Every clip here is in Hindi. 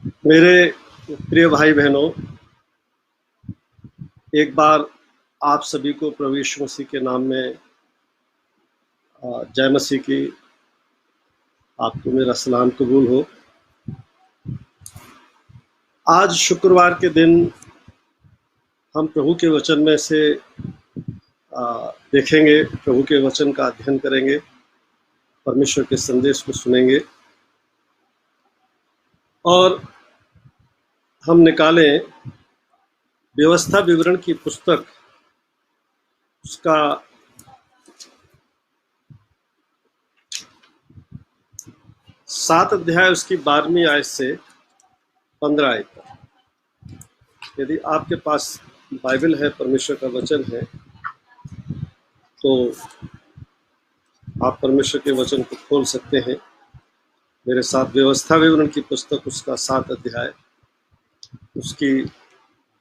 मेरे प्रिय भाई बहनों, एक बार आप सभी को प्रभु यीशु मसीह के नाम में जय मसीह की। आपको मेरा सलाम कबूल हो। आज शुक्रवार के दिन हम प्रभु के वचन में से देखेंगे, प्रभु के वचन का अध्ययन करेंगे, परमेश्वर के संदेश को सुनेंगे और हम निकालें व्यवस्था विवरण की पुस्तक, उसका 7 अध्याय, उसकी 12वीं आयत से 15 आयत तक। यदि आपके पास बाइबल है, परमेश्वर का वचन है, तो आप परमेश्वर के वचन को खोल सकते हैं मेरे साथ। व्यवस्था विवरण की पुस्तक, उसका 7 अध्याय, उसकी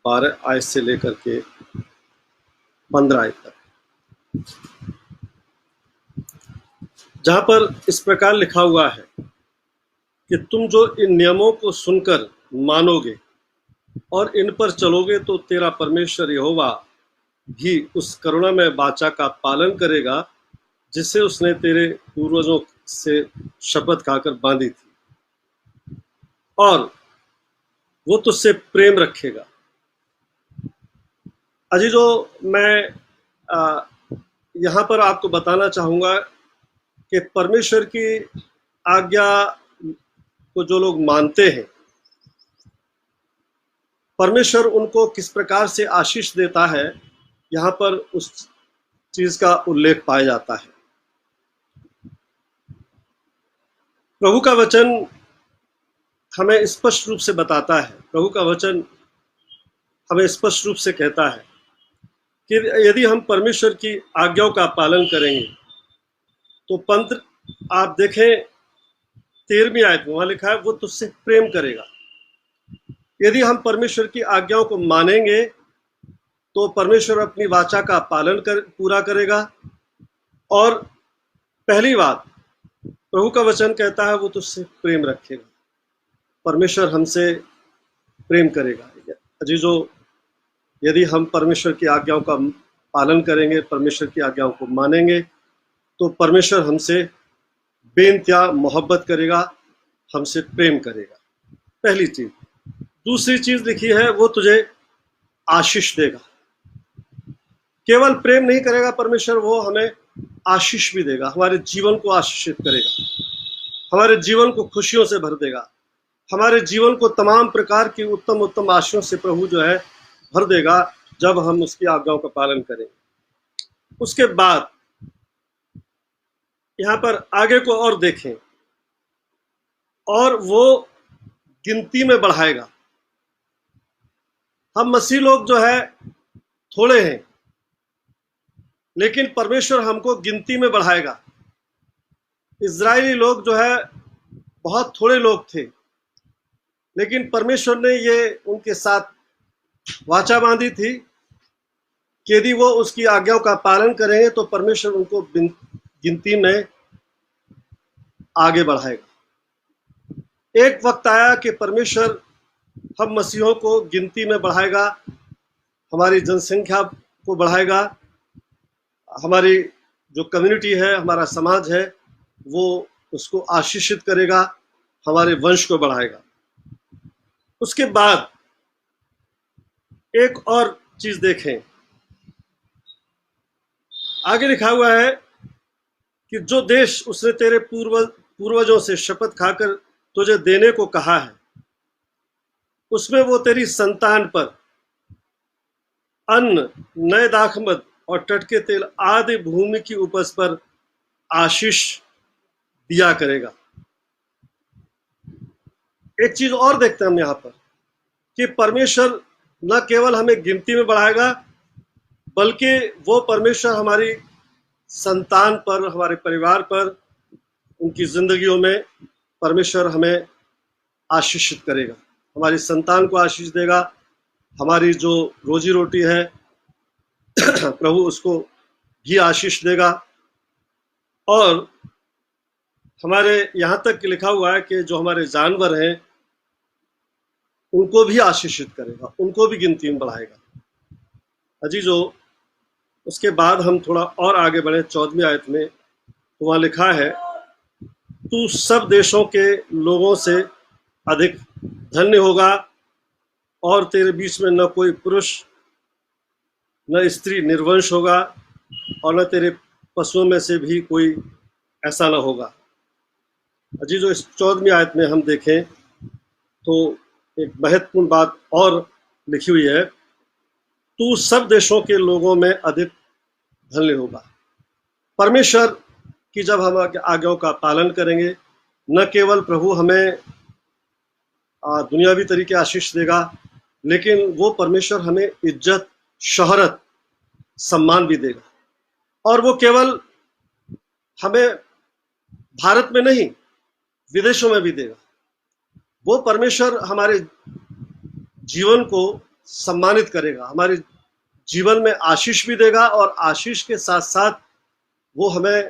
12 आयत से लेकर के 15 आयत तक, जहां पर इस प्रकार लिखा हुआ है कि तुम जो इन नियमों को सुनकर मानोगे और इन पर चलोगे तो तेरा परमेश्वर यहोवा भी उस करुणामय वाचा का पालन करेगा जिसे उसने तेरे पूर्वजों से शपथ खाकर बांधी थी, और वो तुझसे प्रेम रखेगा। अजीजों, मैं यहाँ पर आपको बताना चाहूँगा कि परमेश्वर की आज्ञा को जो लोग मानते हैं, परमेश्वर उनको किस प्रकार से आशीष देता है, यहाँ पर उस चीज का उल्लेख पाया जाता है। प्रभु का वचन हमें स्पष्ट रूप से बताता है, प्रभु का वचन हमें स्पष्ट रूप से कहता है कि यदि हम परमेश्वर की आज्ञाओं का पालन करेंगे तो पंत्र आप देखें 13वीं आयत में वहां लिखा है, वो तुझसे प्रेम करेगा। यदि हम परमेश्वर की आज्ञाओं को मानेंगे तो परमेश्वर अपनी वाचा का पालन पूरा करेगा। और पहली बात, प्रभु का वचन कहता है वो तुझसे प्रेम रखेगा, परमेश्वर हमसे प्रेम करेगा। अजीजों, यदि हम परमेश्वर की आज्ञाओं का पालन करेंगे, परमेश्वर की आज्ञाओं को मानेंगे, तो परमेश्वर हमसे बेइंतहा मोहब्बत करेगा, हमसे प्रेम करेगा। पहली चीज। दूसरी चीज लिखी है, वो तुझे आशीष देगा। केवल प्रेम नहीं करेगा परमेश्वर, वो हमें आशीष भी देगा, हमारे जीवन को आशीषित करेगा, हमारे जीवन को खुशियों से भर देगा, हमारे जीवन को तमाम प्रकार की उत्तम उत्तम आशीषों से प्रभु जो है भर देगा जब हम उसकी आज्ञाओं का पालन करेंगे। उसके बाद यहाँ पर आगे को और देखें, और वो गिनती में बढ़ाएगा। हम मसीह लोग जो है थोड़े हैं, लेकिन परमेश्वर हमको गिनती में बढ़ाएगा। इजरायली लोग जो है बहुत थोड़े लोग थे, लेकिन परमेश्वर ने ये उनके साथ वाचा बांधी थी कि यदि वो उसकी आज्ञाओं का पालन करेंगे तो परमेश्वर उनको गिनती में आगे बढ़ाएगा। एक वक्त आया कि परमेश्वर हम मसीहों को गिनती में बढ़ाएगा, हमारी जनसंख्या को बढ़ाएगा, हमारी जो कम्युनिटी है, हमारा समाज है, वो उसको आशीषित करेगा, हमारे वंश को बढ़ाएगा। उसके बाद एक और चीज देखें, आगे लिखा हुआ है कि जो देश उसने तेरे पूर्वजों से शपथ खाकर तुझे देने को कहा है, उसमें वो तेरी संतान पर अन्न, नए दाखमद और टटके तेल आदि भूमि की उपज पर आशीष दिया करेगा। एक चीज और देखते हैं हम यहाँ पर कि परमेश्वर न केवल हमें गिनती में बढ़ाएगा, बल्कि वो परमेश्वर हमारी संतान पर, हमारे परिवार पर, उनकी जिंदगियों में परमेश्वर हमें आशीषित करेगा, हमारी संतान को आशीष देगा, हमारी जो रोजी रोटी है प्रभु उसको भी आशीष देगा। और हमारे यहाँ तक लिखा हुआ है कि जो हमारे जानवर हैं उनको भी आशीषित करेगा, उनको भी गिनती में बढ़ाएगा। अजीजो, उसके बाद हम थोड़ा और आगे बढ़े 14वीं आयत में, तो वहाँ लिखा है, तू सब देशों के लोगों से अधिक धन्य होगा और तेरे बीच में न कोई पुरुष न स्त्री निर्वंश होगा और न तेरे पशुओं में से भी कोई ऐसा न होगा। अजीजो, इस 14वीं आयत में हम देखें तो एक महत्वपूर्ण बात और लिखी हुई है, तू सब देशों के लोगों में अधिक धन्य होगा। परमेश्वर की जब हम आज्ञाओं का पालन करेंगे, न केवल प्रभु हमें दुनियावी तरीके आशीष देगा, लेकिन वो परमेश्वर हमें इज्जत, शोहरत, सम्मान भी देगा। और वो केवल हमें भारत में नहीं, विदेशों में भी देगा। वो परमेश्वर हमारे जीवन को सम्मानित करेगा, हमारे जीवन में आशीष भी देगा और आशीष के साथ साथ वो हमें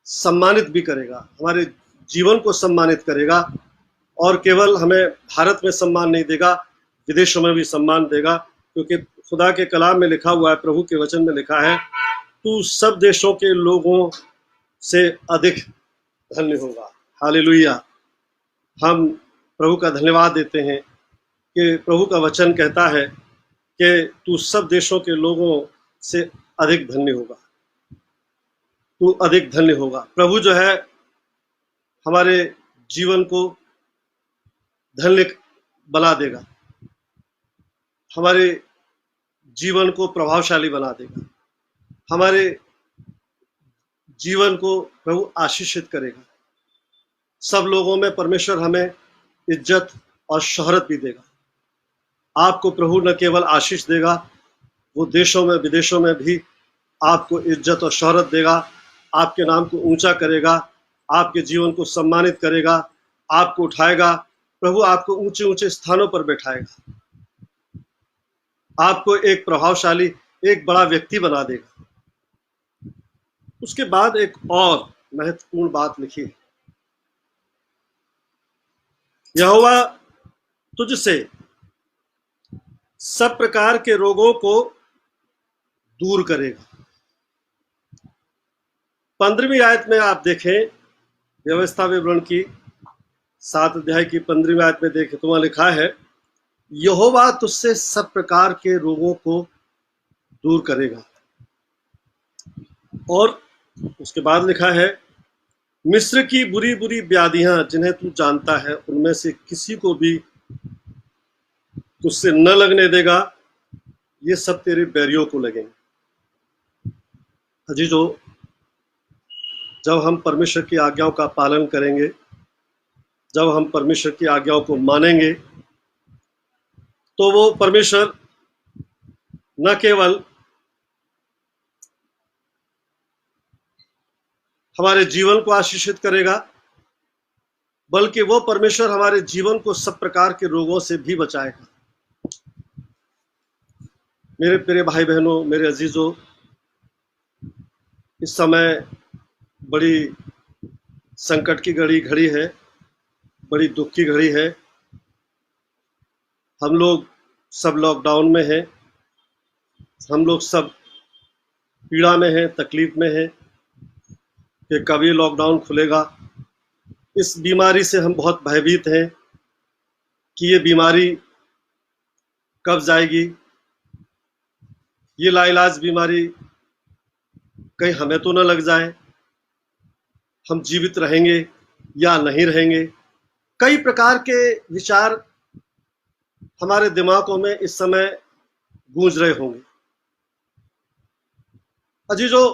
सम्मानित भी करेगा, हमारे जीवन को सम्मानित करेगा। और केवल हमें भारत में सम्मान नहीं देगा, विदेशों में भी सम्मान देगा, क्योंकि खुदा के कलाम में लिखा हुआ है, प्रभु के वचन में लिखा है, तू सब देशों के लोगों से अधिक धन्य होगा। हालेलुया। हम प्रभु का धन्यवाद देते हैं कि प्रभु का वचन कहता है कि तू सब देशों के लोगों से अधिक धन्य होगा, तू अधिक धन्य होगा। प्रभु जो है हमारे जीवन को धन्य बना देगा, हमारे जीवन को प्रभावशाली बना देगा, हमारे जीवन को प्रभु आशीषित करेगा। सब लोगों में परमेश्वर हमें इज्जत और शोहरत भी देगा। आपको प्रभु न केवल आशीष देगा, वो देशों में विदेशों में भी आपको इज्जत और शोहरत देगा, आपके नाम को ऊंचा करेगा, आपके जीवन को सम्मानित करेगा, आपको उठाएगा। प्रभु आपको ऊंचे ऊंचे स्थानों पर बैठाएगा, आपको एक प्रभावशाली, एक बड़ा व्यक्ति बना देगा। उसके बाद एक और महत्वपूर्ण बात लिखी है, यहोवा तुझसे सब प्रकार के रोगों को दूर करेगा। 15वीं आयत में आप देखें, व्यवस्था विवरण की 7 अध्याय की 15वीं आयत में देखें तो वहां लिखा है, यहोवा तुझसे सब प्रकार के रोगों को दूर करेगा। और उसके बाद लिखा है, मिस्र की बुरी बुरी व्याधियां जिन्हें तू जानता है, उनमें से किसी को भी तुझसे न लगने देगा, ये सब तेरे बैरियों को लगेंगे। अजीजो, जब हम परमेश्वर की आज्ञाओं का पालन करेंगे, जब हम परमेश्वर की आज्ञाओं को मानेंगे, तो वो परमेश्वर न केवल हमारे जीवन को आशीषित करेगा, बल्कि वो परमेश्वर हमारे जीवन को सब प्रकार के रोगों से भी बचाएगा। मेरे प्रिय भाई बहनों, मेरे अजीजों, इस समय बड़ी संकट की घड़ी है, बड़ी दुख की घड़ी है। हम लोग सब लॉकडाउन में हैं, हम लोग सब पीड़ा में हैं, तकलीफ में हैं कि कब ये लॉकडाउन खुलेगा। इस बीमारी से हम बहुत भयभीत हैं कि ये बीमारी कब जाएगी, ये लाइलाज बीमारी कहीं हमें तो न लग जाए, हम जीवित रहेंगे या नहीं रहेंगे। कई प्रकार के विचार हमारे दिमागों में इस समय गूंज रहे होंगे। अजीजों,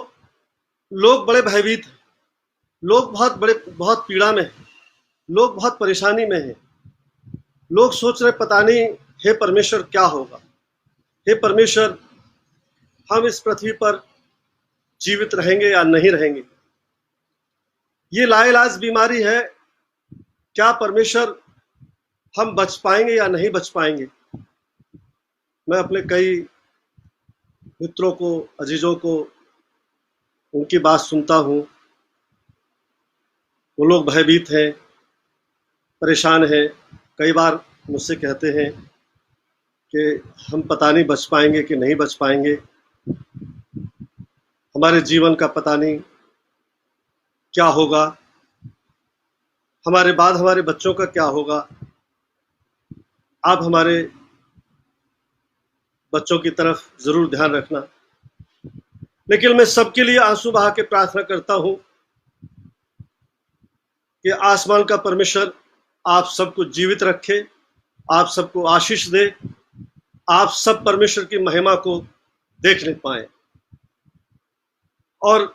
लोग बड़े भयभीत हैं, लोग बहुत पीड़ा में हैं, लोग बहुत परेशानी में हैं। लोग सोच रहे पता नहीं हे परमेश्वर क्या होगा, हे परमेश्वर हम इस पृथ्वी पर जीवित रहेंगे या नहीं रहेंगे। ये लाइलाज बीमारी है, क्या परमेश्वर हम बच पाएंगे या नहीं बच पाएंगे। मैं अपने कई मित्रों को, अजीजों को, उनकी बात सुनता हूँ, वो लोग भयभीत हैं, परेशान हैं, कई बार मुझसे कहते हैं कि हम पता नहीं बच पाएंगे कि नहीं बच पाएंगे, हमारे जीवन का पता नहीं क्या होगा, हमारे बाद हमारे बच्चों का क्या होगा। आप हमारे बच्चों की तरफ जरूर ध्यान रखना। लेकिन मैं सबके लिए आंसू बहा के प्रार्थना करता हूं कि आसमान का परमेश्वर आप सबको जीवित रखे, आप सबको आशीष दे, आप सब परमेश्वर की महिमा को देखने पाए। और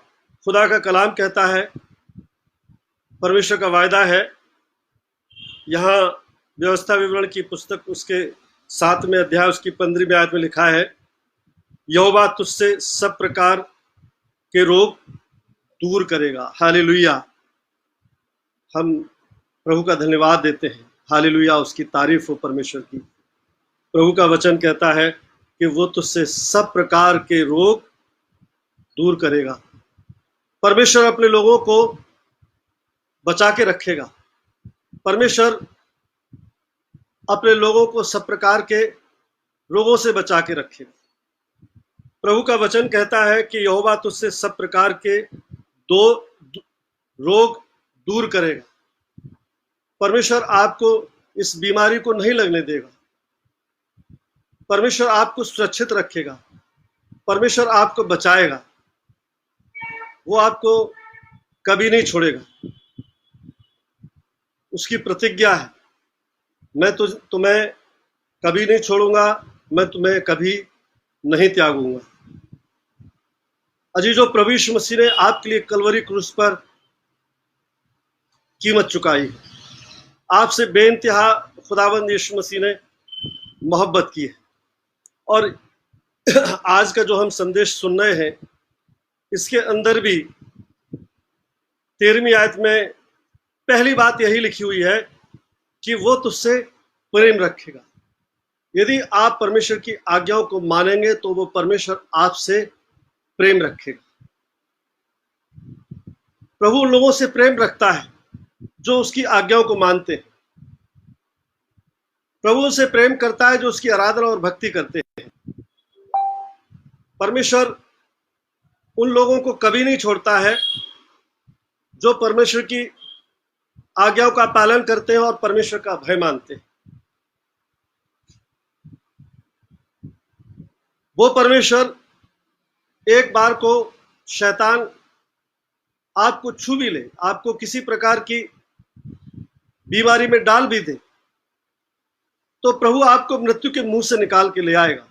खुदा का कलाम कहता है, परमेश्वर का वायदा है, यहाँ व्यवस्था विवरण की पुस्तक उसके 7वें अध्याय उसकी 15वीं आयत में लिखा है, यहोवा तुझसे सब प्रकार के रोग दूर करेगा। हालेलुया। हम प्रभु का धन्यवाद देते हैं। हालेलुया, उसकी तारीफ हो परमेश्वर की। प्रभु का वचन कहता है कि वो तुझसे सब प्रकार के रोग दूर करेगा। परमेश्वर अपने लोगों को बचा के रखेगा। परमेश्वर अपने लोगों को सब प्रकार के रोगों से बचा के रखेगा। प्रभु का वचन कहता है कि यहोवा तुझसे सब प्रकार के रोग दूर करेगा। परमेश्वर आपको इस बीमारी को नहीं लगने देगा। परमेश्वर आपको सुरक्षित रखेगा। परमेश्वर आपको बचाएगा। वो आपको कभी नहीं छोड़ेगा। उसकी प्रतिज्ञा है, मैं तुम्हें कभी नहीं छोड़ूंगा, मैं तुम्हें कभी नहीं त्यागूंगा। अजीजों, प्रभु यीशु मसीह ने आपके लिए कलवरी क्रूस पर कीमत चुकाई। आपसे बेइंतहा खुदावंद यीशु मसीह ने मोहब्बत की है। और आज का जो हम संदेश सुन रहे हैं, इसके अंदर भी 13वीं आयत में पहली बात यही लिखी हुई है कि वो तुझसे प्रेम रखेगा। यदि आप परमेश्वर की आज्ञाओं को मानेंगे तो वो परमेश्वर आपसे प्रेम रखेगा। प्रभु उन लोगों से प्रेम रखता है जो उसकी आज्ञाओं को मानते हैं। प्रभु से प्रेम करता है जो उसकी आराधना और भक्ति करते हैं। परमेश्वर उन लोगों को कभी नहीं छोड़ता है जो परमेश्वर की आज्ञाओं का पालन करते हैं और परमेश्वर का भय मानते हैं। वो परमेश्वर एक बार को शैतान आपको छू भी ले, आपको किसी प्रकार की बीमारी में डाल भी दे, तो प्रभु आपको मृत्यु के मुंह से निकाल के ले आएगा।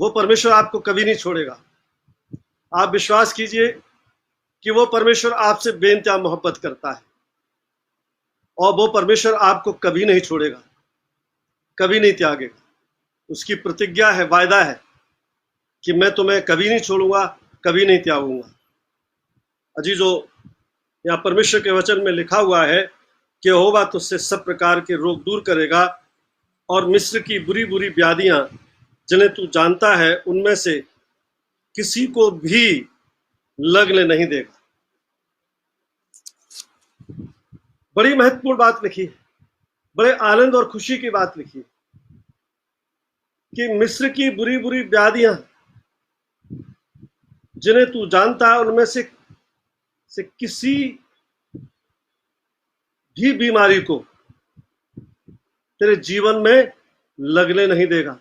वो परमेश्वर आपको कभी नहीं छोड़ेगा। आप विश्वास कीजिए कि वो परमेश्वर आपसे बेइंतहा मोहब्बत करता है और वो परमेश्वर आपको कभी नहीं छोड़ेगा, कभी नहीं त्यागेगा। उसकी प्रतिज्ञा है, वायदा है कि मैं तुम्हें कभी नहीं छोड़ूंगा, कभी नहीं त्यागूंगा। अजीजों, यहाँ परमेश्वर के वचन में लिखा हुआ है कि यहोवा तुझसे सब प्रकार के रोग दूर करेगा और मिस्र की बुरी बुरी व्याधियां जिन्हें तू जानता है उनमें से किसी को भी लगने नहीं देगा। बड़ी महत्वपूर्ण बात लिखी है, बड़े आनंद और खुशी की बात लिखी है कि मिस्र की बुरी बुरी व्याधियां जिन्हें तू जानता है उनमें से किसी भी बीमारी को तेरे जीवन में लगने नहीं देगा।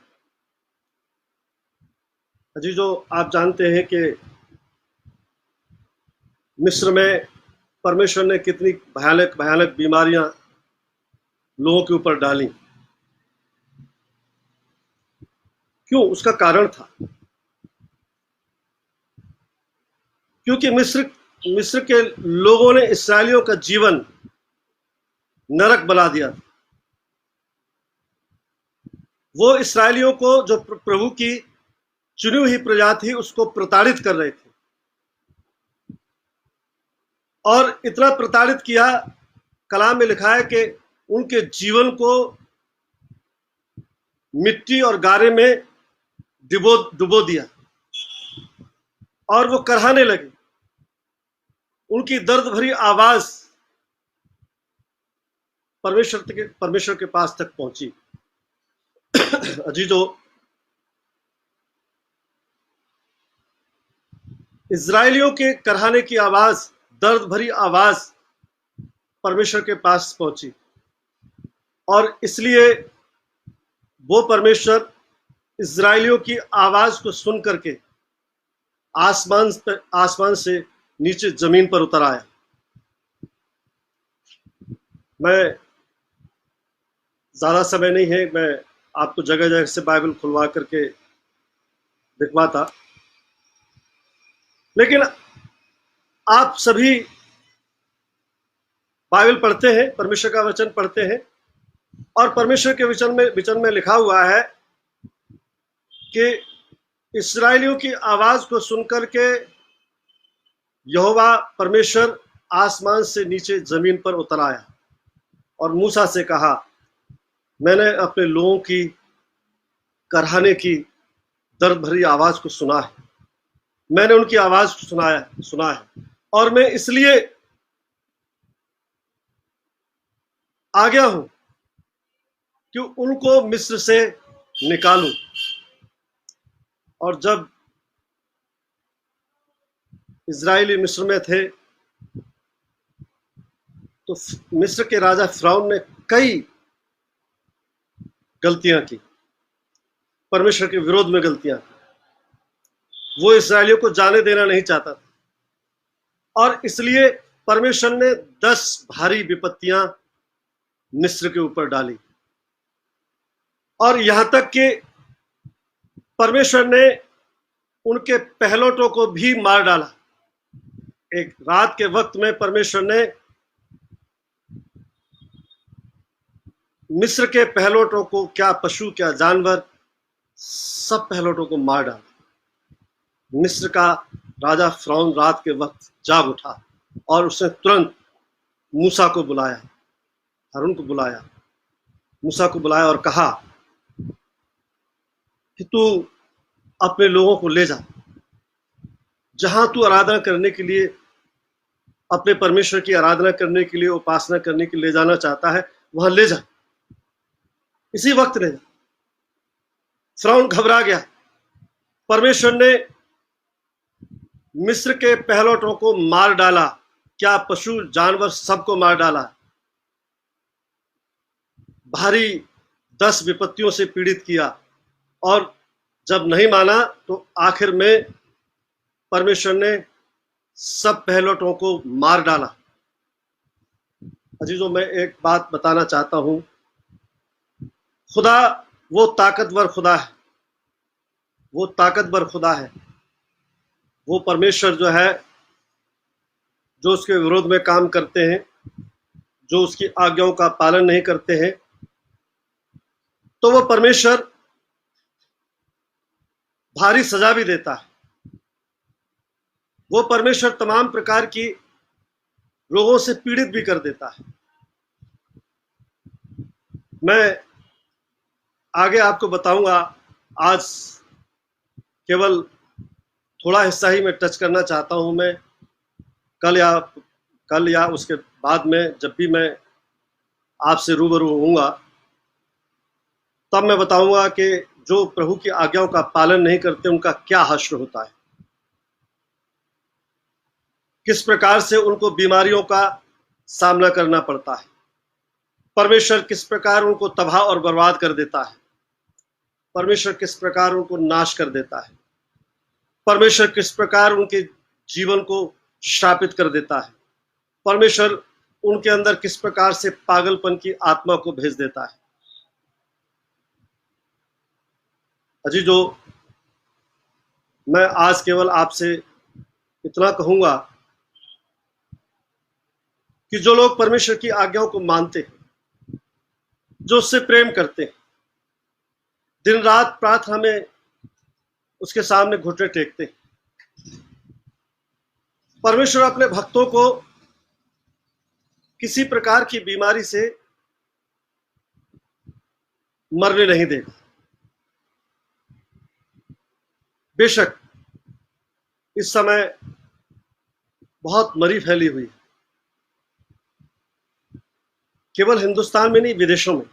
अजीजों, आप जानते हैं कि मिस्र में परमेश्वर ने कितनी भयानक भयानक बीमारियां लोगों के ऊपर डाली। क्यों? उसका कारण था क्योंकि मिस्र के लोगों ने इस्राएलियों का जीवन नरक बना दिया। वो इस्राएलियों को, जो प्रभु की चुनी हुई प्रजा थी, उसको प्रताड़ित कर रहे थे और इतना प्रताड़ित किया, कलाम में लिखा है कि उनके जीवन को मिट्टी और गारे में डुबो दिया और वो करहाने लगे। उनकी दर्द भरी आवाज परमेश्वर के पास तक पहुंची। अजीजों, इजरायलियों के कराहने की आवाज, दर्द भरी आवाज परमेश्वर के पास पहुंची, और इसलिए वो परमेश्वर इजरायलियों की आवाज को सुन करके आसमान से नीचे जमीन पर उतर आया। मैं ज्यादा समय नहीं है, मैं आपको जगह जगह से बाइबल खुलवा करके दिखवाता, लेकिन आप सभी बाइबल पढ़ते हैं, परमेश्वर का वचन पढ़ते हैं, और परमेश्वर के वचन में लिखा हुआ है कि इस्राएलियों की आवाज को सुनकर के यहोवा परमेश्वर आसमान से नीचे जमीन पर उतर आया और मूसा से कहा, मैंने अपने लोगों की कराहने की दर्द भरी आवाज को सुना है, मैंने उनकी आवाज को सुना है, और मैं इसलिए आ गया हूं कि उनको मिस्र से निकालूं। और जब इजरायली मिस्र में थे तो मिस्र के राजा फिरौन ने कई गलतियां की, परमेश्वर के विरोध में गलतियां की। वो इस्राएलियों को जाने देना नहीं चाहता था, और इसलिए परमेश्वर ने 10 भारी विपत्तियां मिस्र के ऊपर डाली, और यहां तक कि परमेश्वर ने उनके पहलौठों को भी मार डाला। एक रात के वक्त में परमेश्वर ने मिस्र के पहलौठों को, क्या पशु क्या जानवर, सब पहलौठों को मार डाला। मिस्र का राजा फिरौन रात के वक्त जाग उठा और उसने तुरंत मूसा को बुलाया, हारून को बुलाया, मूसा को बुलाया और कहा कि तू अपने लोगों को ले जा, जहां तू आराधना करने के लिए, अपने परमेश्वर की आराधना करने के लिए, उपासना करने के लिए ले जाना चाहता है, वहां ले जा, इसी वक्त ले जा। फिरौन घबरा गया। परमेश्वर ने मिस्र के पहलौठों को मार डाला, क्या पशु जानवर सबको मार डाला, भारी 10 विपत्तियों से पीड़ित किया, और जब नहीं माना तो आखिर में परमेश्वर ने सब पहलौठों को मार डाला। अजीजों, मैं एक बात बताना चाहता हूं, खुदा वो ताकतवर खुदा है, वो ताकतवर खुदा है, वो परमेश्वर जो है, जो उसके विरोध में काम करते हैं, जो उसकी आज्ञाओं का पालन नहीं करते हैं, तो वो परमेश्वर भारी सजा भी देता है। वो परमेश्वर तमाम प्रकार की रोगों से पीड़ित भी कर देता है। मैं आगे आपको बताऊंगा, आज केवल थोड़ा हिस्सा ही मैं टच करना चाहता हूं। मैं कल या उसके बाद में जब भी मैं आपसे रूबरू होऊंगा, तब मैं बताऊंगा कि जो प्रभु की आज्ञाओं का पालन नहीं करते उनका क्या हश्र होता है, किस प्रकार से उनको बीमारियों का सामना करना पड़ता है, परमेश्वर किस प्रकार उनको तबाह और बर्बाद कर देता है, परमेश्वर किस प्रकार उनको नाश कर देता है, परमेश्वर किस प्रकार उनके जीवन को श्रापित कर देता है, परमेश्वर उनके अंदर किस प्रकार से पागलपन की आत्मा को भेज देता है। अजीजों, मैं आज केवल आपसे इतना कहूंगा कि जो लोग परमेश्वर की आज्ञाओं को मानते हैं, जो उससे प्रेम करते हैं, दिन रात प्रार्थना में उसके सामने घुटने टेकते हैं, परमेश्वर अपने भक्तों को किसी प्रकार की बीमारी से मरने नहीं देगा। बेशक इस समय बहुत मरी फैली हुई है, केवल हिंदुस्तान में नहीं, विदेशों में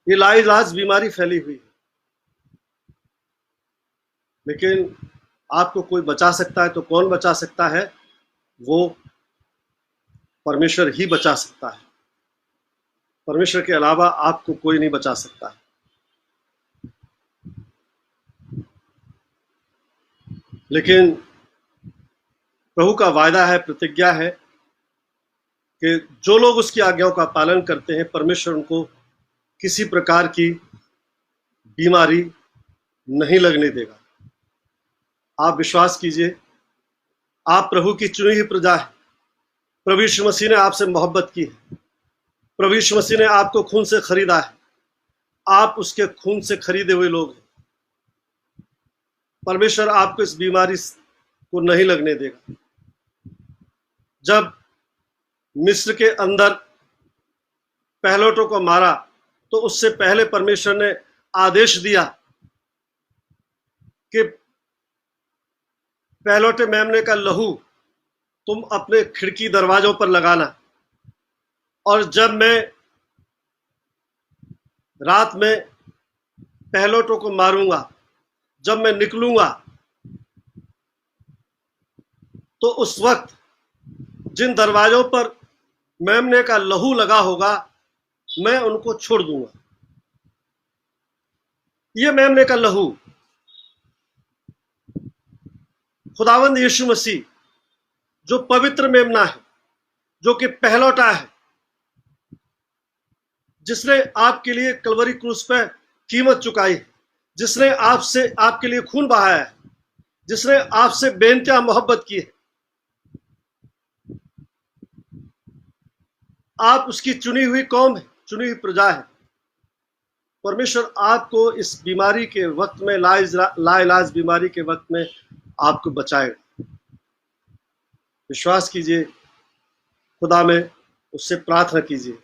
ये लाइलाज बीमारी फैली हुई है। लेकिन आपको कोई बचा सकता है तो कौन बचा सकता है? वो परमेश्वर ही बचा सकता है। परमेश्वर के अलावा आपको कोई नहीं बचा सकता है। लेकिन प्रभु का वायदा है, प्रतिज्ञा है कि जो लोग उसकी आज्ञाओं का पालन करते हैं, परमेश्वर उनको किसी प्रकार की बीमारी नहीं लगने देगा। आप विश्वास कीजिए, आप प्रभु की चुनी हुई प्रजा है। प्रभु यीशु मसीह ने आपसे मोहब्बत की है। प्रभु यीशु मसीह ने आपको खून से खरीदा है। आप उसके खून से खरीदे हुए लोग हैं। परमेश्वर आपको इस बीमारी को नहीं लगने देगा। जब मिस्र के अंदर पहलौठों को मारा तो उससे पहले परमेश्वर ने आदेश दिया कि पहलौठे मेमने का लहू तुम अपने खिड़की दरवाजों पर लगाना, और जब मैं रात में पहलौठों को मारूंगा, जब मैं निकलूंगा, तो उस वक्त जिन दरवाजों पर मेमने का लहू लगा होगा मैं उनको छोड़ दूंगा। ये मेमने का लहू खुदावंद यीशु मसीह जो पवित्र मेमना है, जो कि पहलौठा है, जिसने आपके लिए कलवरी क्रूस पर कीमत चुकाई है, जिसने आपसे आपके लिए खून बहाया है, जिसने आपसे बेइंतहा मोहब्बत की है, आप उसकी चुनी हुई कौम है, चुनी हुई प्रजा है। परमेश्वर आपको इस बीमारी के वक्त में, लाइलाज बीमारी के वक्त में आपको बचाएगा। विश्वास कीजिए, खुदा में उससे प्रार्थना कीजिए।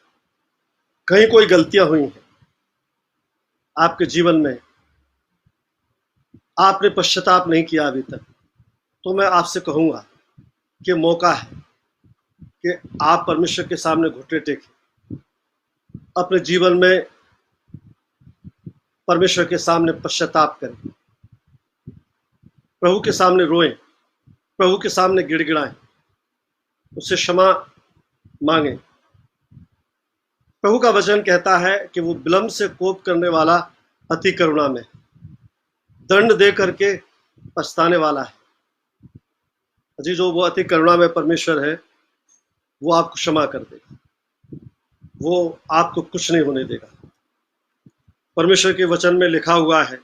कहीं कोई गलतियां हुई हैं आपके जीवन में, आपने पश्चाताप नहीं किया अभी तक, तो मैं आपसे कहूंगा कि मौका है कि आप परमेश्वर के सामने घुटने टेकें, अपने जीवन में परमेश्वर के सामने पश्चाताप करें, प्रभु के सामने रोएं, प्रभु के सामने गिड़गिड़ाएं, उससे क्षमा मांगें। प्रभु का वचन कहता है कि वो विलंब से कोप करने वाला अति करुणा में, दंड दे करके पछताने वाला है। अजी, जो वो अति करुणा में परमेश्वर है, वो आपको क्षमा कर देगा, वो आपको कुछ नहीं होने देगा। परमेश्वर के वचन में लिखा हुआ है,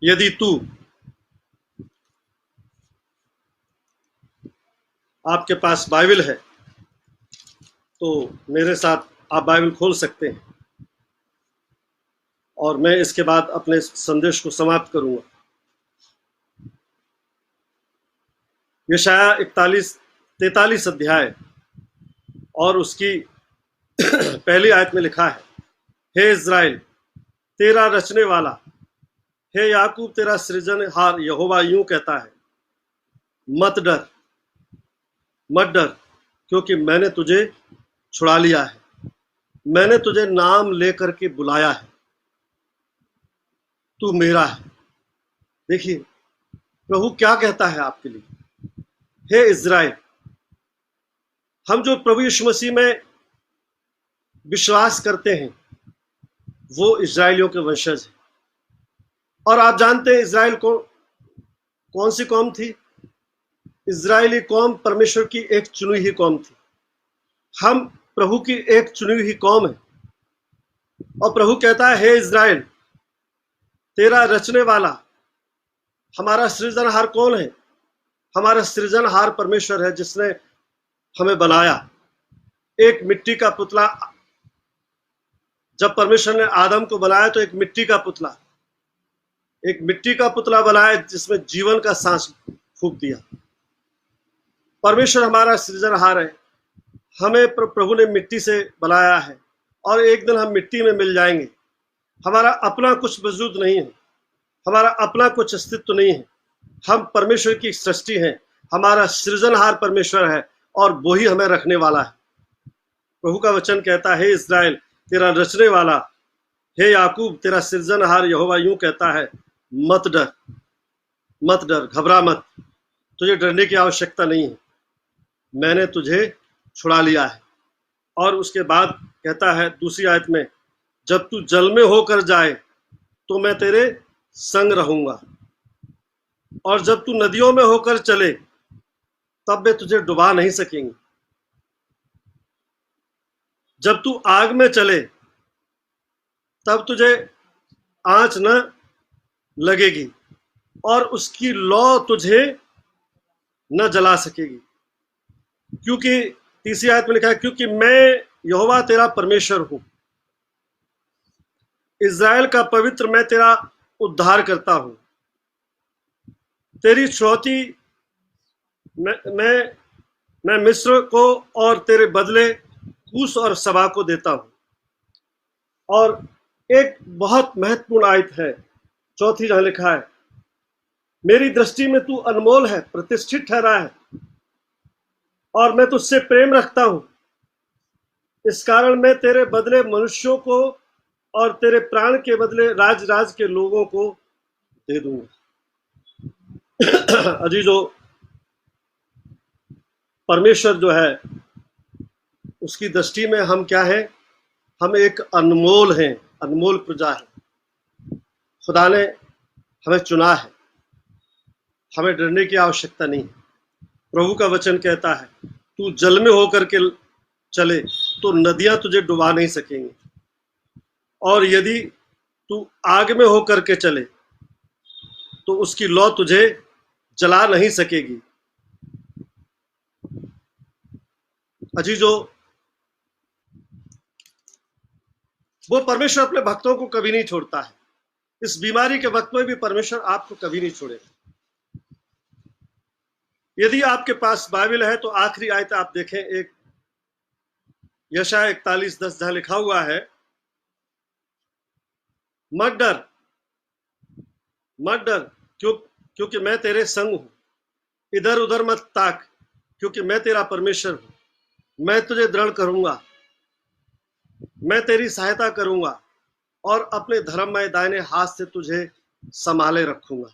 यदि तू, आपके पास बाइबल है तो मेरे साथ आप बाइबल खोल सकते हैं, और मैं इसके बाद अपने संदेश को समाप्त करूंगा। यशाया 43 अध्याय और उसकी पहली आयत में लिखा है, हे इज़राइल तेरा रचने वाला, हे याकूब तेरा सृजनहार यहोवा यूं कहता है, मत डर, मत डर, क्योंकि मैंने तुझे छुड़ा लिया है, मैंने तुझे नाम लेकर के बुलाया है, तू मेरा है। देखिए प्रभु क्या कहता है आपके लिए, हे इज़राइल, हम जो प्रभु यीशु मसीह में विश्वास करते हैं वो इज़राइलियों के वंशज हैं। और आप जानते हैं इज़राइल को कौन सी कौम थी? इज़राइली कौम परमेश्वर की एक चुनी हुई कौम थी। हम प्रभु की एक चुनी हुई कौम है। और प्रभु कहता है, हे इज़राइल तेरा रचने वाला, हमारा सृजनहार कौन है? हमारा सृजनहार परमेश्वर है, जिसने हमें बनाया। एक मिट्टी का पुतला, जब परमेश्वर ने आदम को बनाया तो एक मिट्टी का पुतला बनाया जिसमें जीवन का सांस फूंक दिया। परमेश्वर हमारा सृजनहार है, हमें प्रभु ने मिट्टी से बनाया है और एक दिन हम मिट्टी में मिल जाएंगे। हमारा अपना कुछ वजूद नहीं है, हमारा अपना कुछ अस्तित्व नहीं है। हम परमेश्वर की सृष्टि हैं, हमारा सृजनहार परमेश्वर है और वही हमें रखने वाला है। प्रभु का वचन कहता है, इस्राएल तेरा रचने वाला, हे याकूब तेरा सृजनहार यहोवा यूं कहता है, मत डर, मत डर, घबरा मत, तुझे डरने की आवश्यकता नहीं है, मैंने तुझे छुड़ा लिया है। और उसके बाद कहता है दूसरी आयत में, जब तू जल में होकर जाए तो मैं तेरे संग रहूंगा, और जब तू नदियों में होकर चले तब वे तुझे डुबा नहीं सकेंगे। जब तू आग में चले तब तुझे आंच न लगेगी, और उसकी लौ तुझे न जला सकेगी। क्योंकि तीसरी आयत में लिखा है, क्योंकि मैं यहोवा तेरा परमेश्वर हूं, इज़राइल का पवित्र मैं तेरा उद्धार करता हूं। तेरी छुड़ौती मैं मिस्र को और तेरे बदले कूश और सबा को देता हूं। और एक बहुत महत्वपूर्ण आयत है, चौथी, जहां लिखा है, मेरी दृष्टि में तू अनमोल है, प्रतिष्ठित ठहरा है, और मैं तुझसे प्रेम रखता हूं, इस कारण मैं तेरे बदले मनुष्यों को और तेरे प्राण के बदले राज के लोगों को दे दूंगा। अजीजों, परमेश्वर जो है उसकी दृष्टि में हम क्या है? हम एक अनमोल हैं, अनमोल प्रजा है। खुदा ने हमें चुना है, हमें डरने की आवश्यकता नहीं है। प्रभु का वचन कहता है, तू जल में होकर के चले तो नदियां तुझे डुबा नहीं सकेंगी, और यदि तू आग में होकर के चले तो उसकी लौ तुझे जला नहीं सकेगी। अजीजों, वो परमेश्वर अपने भक्तों को कभी नहीं छोड़ता है। इस बीमारी के वक्त में भी परमेश्वर आपको कभी नहीं छोड़ेगा। यदि आपके पास बाइबल है तो आखिरी आयत आप देखें, एक यशायाह 41:10, जहां लिखा हुआ है, मत डर, मत डर, क्योंकि मैं तेरे संग हूं, इधर उधर मत ताक, क्योंकि मैं तेरा परमेश्वर हूं, मैं तुझे दृढ़ करूंगा, मैं तेरी सहायता करूंगा, और अपने धर्ममय दाहिने हाथ से तुझे संभाले रखूंगा।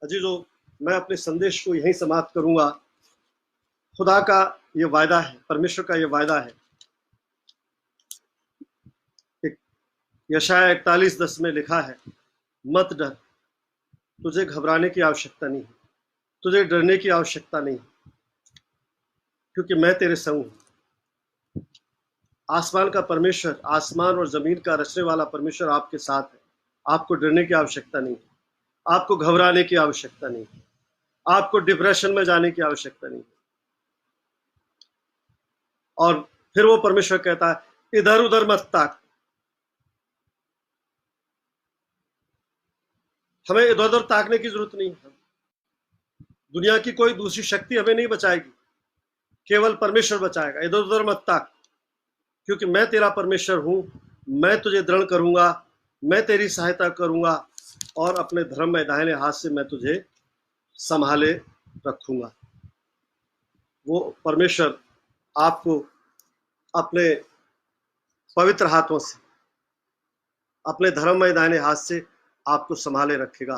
अजीजों, मैं अपने संदेश को यहीं समाप्त करूंगा। खुदा का ये वायदा है, परमेश्वर का ये वायदा है। यशायाह 41:10 में लिखा है, मत डर, तुझे घबराने की आवश्यकता नहीं है, तुझे डरने की आवश्यकता नहीं है, क्योंकि मैं तेरे संग हूं। आसमान का परमेश्वर, आसमान और जमीन का रचने वाला परमेश्वर आपके साथ है। आपको डरने की आवश्यकता नहीं है, आपको घबराने की आवश्यकता नहीं है, आपको डिप्रेशन में जाने की आवश्यकता नहीं है। और फिर वो परमेश्वर कहता है, इधर उधर मत ताक। हमें इधर उधर ताकने की जरूरत नहीं है। दुनिया की कोई दूसरी शक्ति हमें नहीं बचाएगी, केवल परमेश्वर बचाएगा। इधर उधर मत ताक, क्योंकि मैं तेरा परमेश्वर हूं, मैं तुझे दृढ़ करूंगा, मैं तेरी सहायता करूंगा, और अपने धर्म में दाहिने हाथ से मैं तुझे संभाले रखूंगा। वो परमेश्वर आपको अपने पवित्र हाथों से, अपने धर्म में दाहिने हाथ से आपको संभाले रखेगा।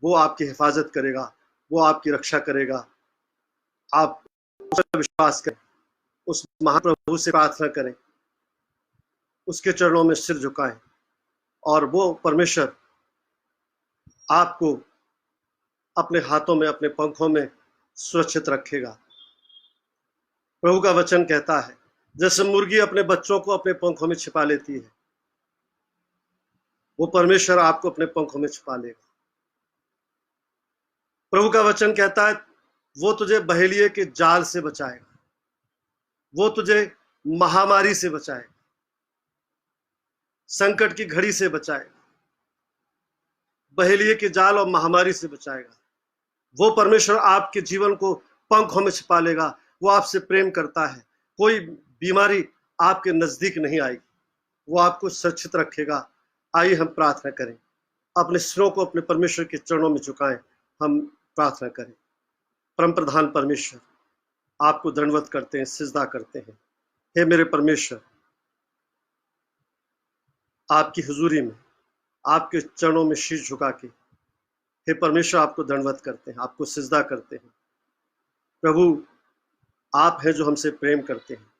वो आपकी हिफाजत करेगा, वो आपकी रक्षा करेगा। आप उस पर विश्वास करें, उस महाप्रभु से प्रार्थना करें, उसके चरणों में सिर झुकाएं, और वो परमेश्वर आपको अपने हाथों में, अपने पंखों में सुरक्षित रखेगा। प्रभु का वचन कहता है, जैसे मुर्गी अपने बच्चों को अपने पंखों में छिपा लेती है, वो परमेश्वर आपको अपने पंखों में छिपा लेगा। प्रभु का वचन कहता है, वो तुझे बहेलिए के जाल से बचाएगा, वो तुझे महामारी से बचाएगा, संकट की घड़ी से बचाएगा, बहेलिए के जाल और महामारी से बचाएगा। वो परमेश्वर आपके जीवन को पंखों में छिपा लेगा। वो आपसे प्रेम करता है, कोई बीमारी आपके नजदीक नहीं आएगी, वो आपको सुरक्षित रखेगा। आइए हम प्रार्थना करें, अपने सिरों को अपने परमेश्वर के चरणों में झुकाएं, हम प्रार्थना करें। परम प्रधान परमेश्वर, आपको दंडवत करते हैं, सिजदा करते हैं हे मेरे परमेश्वर, आपकी हुजूरी में, आपके चरणों में शीश झुका के हे परमेश्वर आपको दंडवत करते हैं, आपको सिजदा करते हैं। प्रभु, आप हैं जो हमसे प्रेम करते हैं।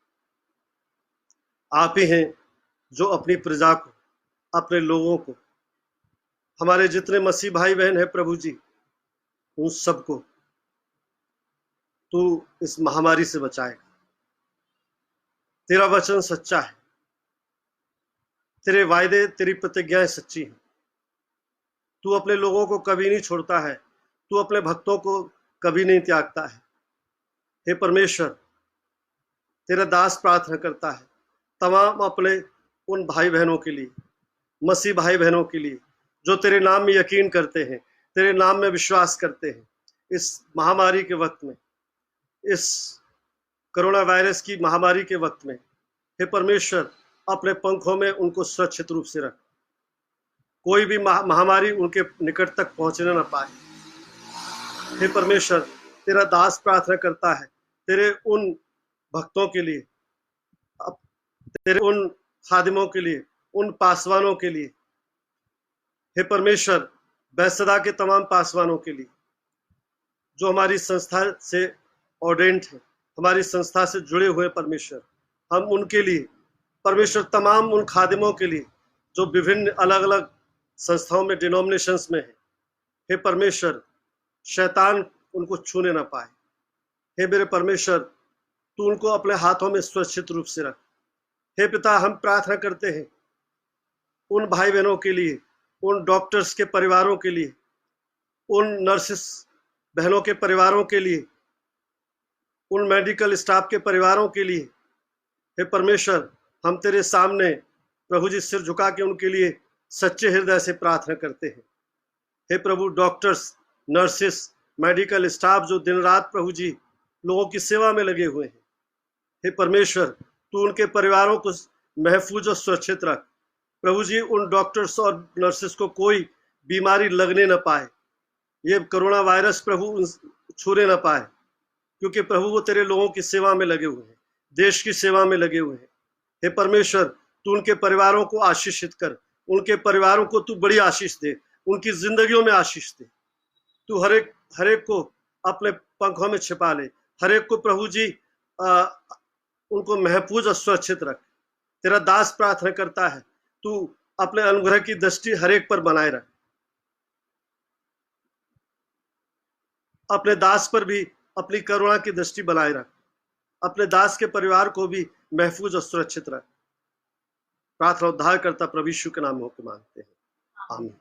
आप ही हैं जो अपनी प्रजा को, अपने लोगों को, हमारे जितने मसीह भाई बहन हैं प्रभु जी, उन सबको तू इस महामारी से बचाएगा। तेरा वचन सच्चा है, तेरे वायदे, तेरी प्रतिज्ञाएं सच्ची हैं। तू अपने लोगों को कभी नहीं छोड़ता है, तू अपने भक्तों को कभी नहीं त्यागता है। हे परमेश्वर, तेरा दास प्रार्थना करता है तमाम अपने उन भाई बहनों के लिए, मसीह भाई बहनों के लिए जो तेरे नाम में यकीन करते हैं, तेरे नाम में विश्वास करते हैं। इस महामारी के वक्त में, इस कोरोना वायरस की महामारी के वक्त में हे परमेश्वर, अपने पंखों में उनको सुरक्षित रूप से रख। कोई भी महामारी उनके निकट तक पहुंचने न पाए। हे परमेश्वर, तेरा दास प्रार्थना करता है तेरे उन भक्तों के लिए, तेरे उन खादिमों के लिए, उन पासवानों के लिए, हे परमेश्वर, बैसदा के तमाम पासवानों के लिए जो हमारी संस्था से ऑर्डेंट है, हमारी संस्था से जुड़े हुए परमेश्वर, हम उनके लिए परमेश्वर, तमाम उन खादिमों के लिए जो विभिन्न अलग अलग संस्थाओं में, डिनोमिनेशंस में है, हे परमेश्वर, शैतान उनको छूने ना पाए। हे मेरे परमेश्वर, तू उनको अपने हाथों में सुरक्षित रूप से रख। हे पिता, हम प्रार्थना करते हैं उन भाई बहनों के लिए, उन डॉक्टर्स के परिवारों के लिए, उन नर्सेस बहनों के परिवारों के लिए, उन मेडिकल स्टाफ के परिवारों के लिए। हे परमेश्वर, हम तेरे सामने प्रभु जी सिर झुका के उनके लिए सच्चे हृदय से प्रार्थना करते हैं। हे प्रभु, डॉक्टर्स, नर्सेस, मेडिकल स्टाफ जो दिन रात प्रभु जी लोगों की सेवा में लगे हुए हैं, हे परमेश्वर, तू उनके परिवारों को महफूज और सुरक्षित रख। प्रभु जी, उन डॉक्टर्स और नर्सेस को कोई बीमारी लगने न पाए, ये कोरोना वायरस प्रभु छूने न पाए, क्योंकि प्रभु वो तेरे लोगों की सेवा में लगे हुए हैं, देश की सेवा में लगे हुए हैं। हे परमेश्वर, तू उनके परिवारों को आशीषित कर, उनके परिवारों को तू बड़ी आशीष दे, उनकी जिंदगियों में आशीष दे। तू हर एक को अपने पंखों में छिपा ले, हर एक को प्रभु जी उनको महफूज और सुरक्षित रख। तेरा दास प्रार्थना करता है, तू अपने अनुग्रह की दृष्टि हर एक पर बनाए रख। अपने दास पर भी अपनी करुणा की दृष्टि बनाए रख। अपने दास के परिवार को भी महफूज और सुरक्षित रख। प्रार्थना उद्धार करता प्रभु यीशु के नाम में होकर मांगते हैं, आमीन।